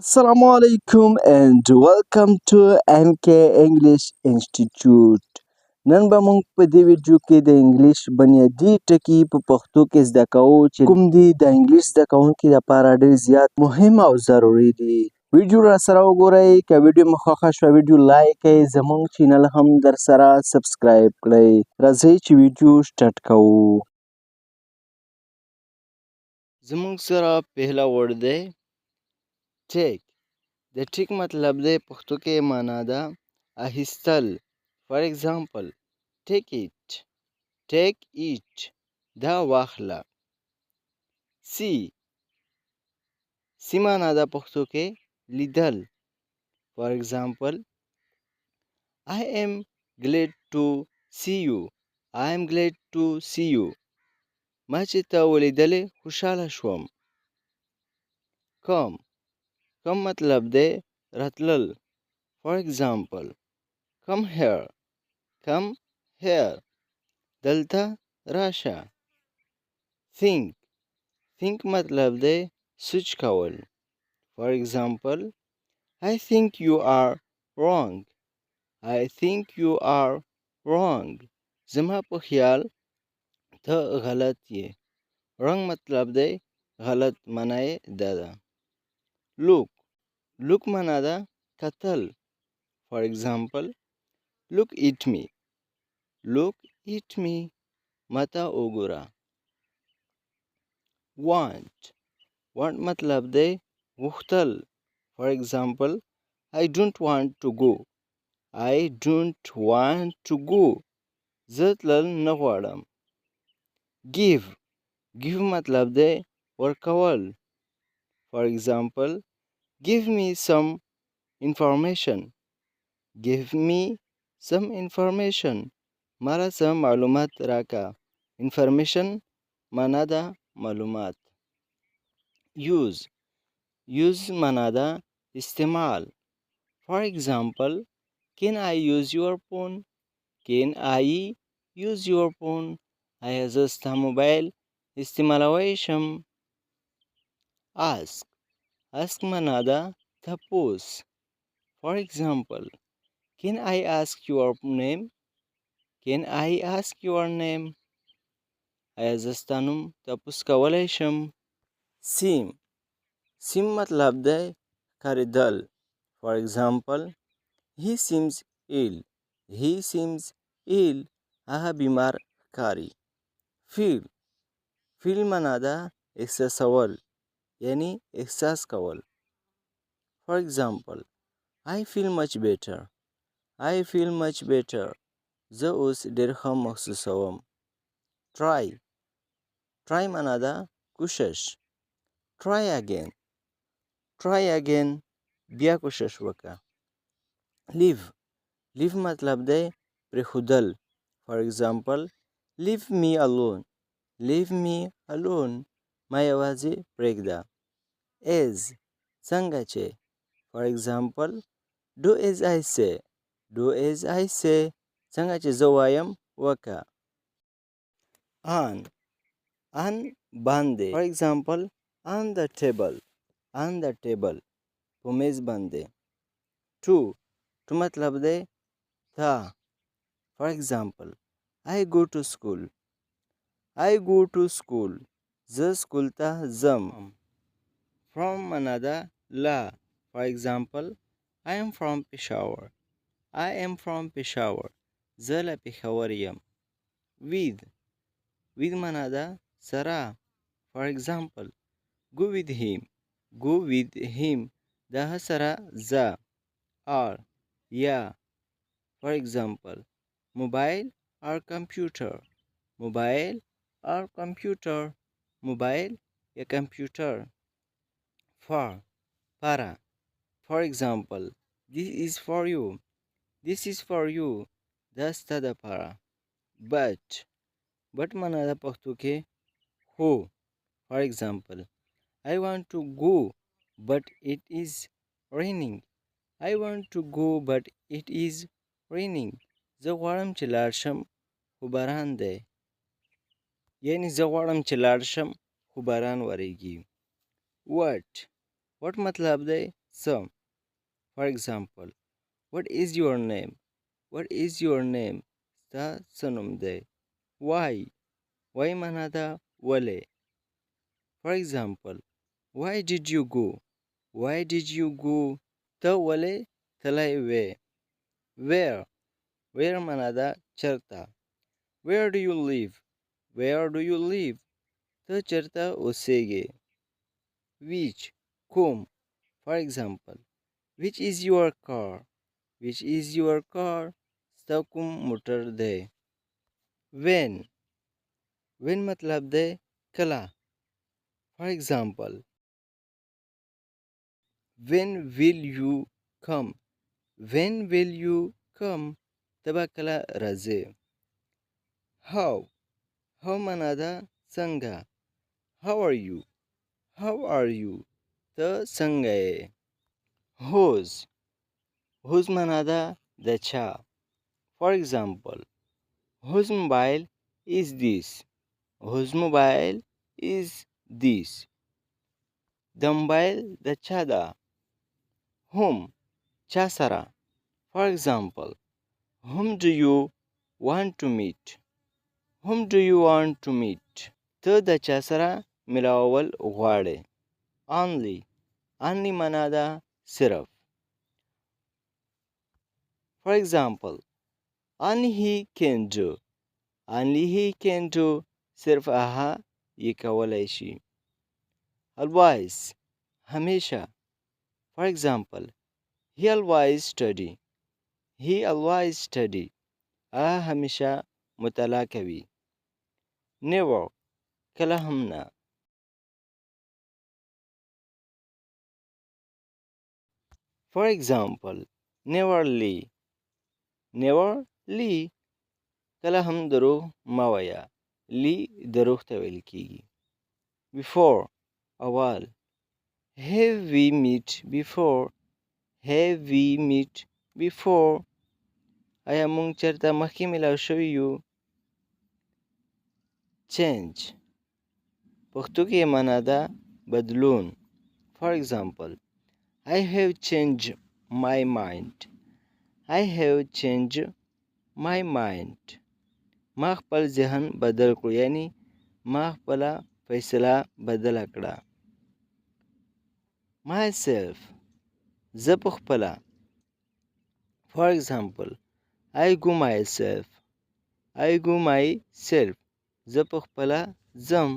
Assalamu alaikum and welcome to MK English Institute. نن به موږ په دې ویډیو کې د انګلیش بنیادي ټکي په پښتو کې زده کوو چې کوم دي د انګلیش زده کوونکي لپاره ډېر زیات مهم او ضروري دي. ویډیو را سره وګورئ. که ویډیو مو خوښه شوه ویډیو لایک کړئ. زموږ چینل هم در سره سبسکرایب کړئ. راځئ چې ویډیو سټارټ کوو. زموږ سره پهلا ورډ دی ټیک. د ټیک مطلب دی پښتو کې معنا ده اخیستل. فار ایگزامپل ټیک ایټ دا واخله. سی معنا ده پښتو کې لیدل. فار ایگزامپل I am glad to see you. I am glad to see you. ما چې ته ولیدلې خوشحاله شوم. کم مطلب دی راتلل. فار ایگزامپل come here دلته راشه. think مطلب دی سوچ کول. فار ایگزامپل I think you are wrong. زما په خیال ته غلط یې. wrong مطلب دی غلط، معنا یې دا ده. look معنا ده کتل. فار ایگزامپل look at me ماته وګوره. want مطلب دی غوښتل. فار ایگزامپل I don't want to go. زه تلل نه غواړم. give مطلب دی ورکول. فار ایگزامپل give me some information. مالا څه معلومات راکا. information معنا ده معلومات. use معنا ده استعمال. فار ایگزامپل can I use your phone. آیا زه ستا موبایل استعمالولی شم. ask معنا ده تپوس. فار ایگزامپل can I ask your name. آیا زه ستا نوم تپوس کولی شم. seem مطلب دی کاریدل. فار ایگزامپل he seems ill. هغه بیمار ښکاري. feel معنا ده احساسول، یعنی احساس کول. فار ایگزامپل I feel much better. زه اوس ډېر ښه محسوسوم. try معنا ده کوشش. try again بیا کوشش وکړه. leave مطلب دی پرېښودل. فار ایگزامپل leave me alone. ما یوازې پرېږده. څنګه چې. فار ایگزامپل do as I say. څنګه چې زه وایم وکړه. on باندې. فار ایگزامپل on the table په میز باندې. to مطلب دی ته. فار ایگزامپل I go to school. زه سکول ته ځم. from معنا ده له. فار ایگزامپل I am from Peshawar. زه له پېښور یم. with معنا ده سره. فار ایگزامپل go with him د هغه سره ځه. or یا. فار ایگزامپل موبایل or موبایل یا کمپیوټر. para. فار ایگزامپل this is for you دا ستا دپاره. but معنا ده پښتو کې هو. فار ایگزامپل I want to go but it is raining. زه غواړم چې لاړ شم خو باران دی. یعنی زه غواړم چې لاړ شم خو باران وریږي. what مطلب دی څه. For example, what is your name? What is your name? ستا څه نوم دی؟ Why? Why معنا ده ولې. For example, why did you go? Why did you go? ته ولې تللی وې. Where? Where معنا ده چېرته. Where do you live? Where do you live? ته چېرته اوسېږې. Which? کوم. For example, which is your car? Which is your car? ستا کوم موټر دی. When? When مطلب دی کله. For example, when will you come? When will you come? ته به کله راځې. How? How معنا ده څنګه. How are you? How are you? ته څنګه یې. Whose? Whose معنا ده د چا. For example, whose mobile is this? Whose mobile is this? د موبایل د چا ده. Whom? چا سره. For example, whom do you want to meet? Whom do you want to meet? ته د چا سره ملاول غواړې. Only. Only معنا ده صرف. For example, only he can do. Only he can do. صرف هغه یې کولی شي. Always. همیشه. For example, he always study. He always study. هغه همیشه مطالعه کوي. Never. کله هم نه. For example, neverly. Neverly. کله هم دروغ مه وایه. لی دروغ ته ویل کیږي. Before. اول. Have we met before? Have we met before? آیا موږ چېرته مخکې ملاو شوي یو. Change. پښتو کې معنا ده بدلون. For example, I have changed my mind. I have changed my mind. ما خپل ذهن بدل کړو. یعنی ما خپله فیصله بدله کړه. Myself. زه په خپله. For example, I go myself. I go myself. زه په خپله ځم.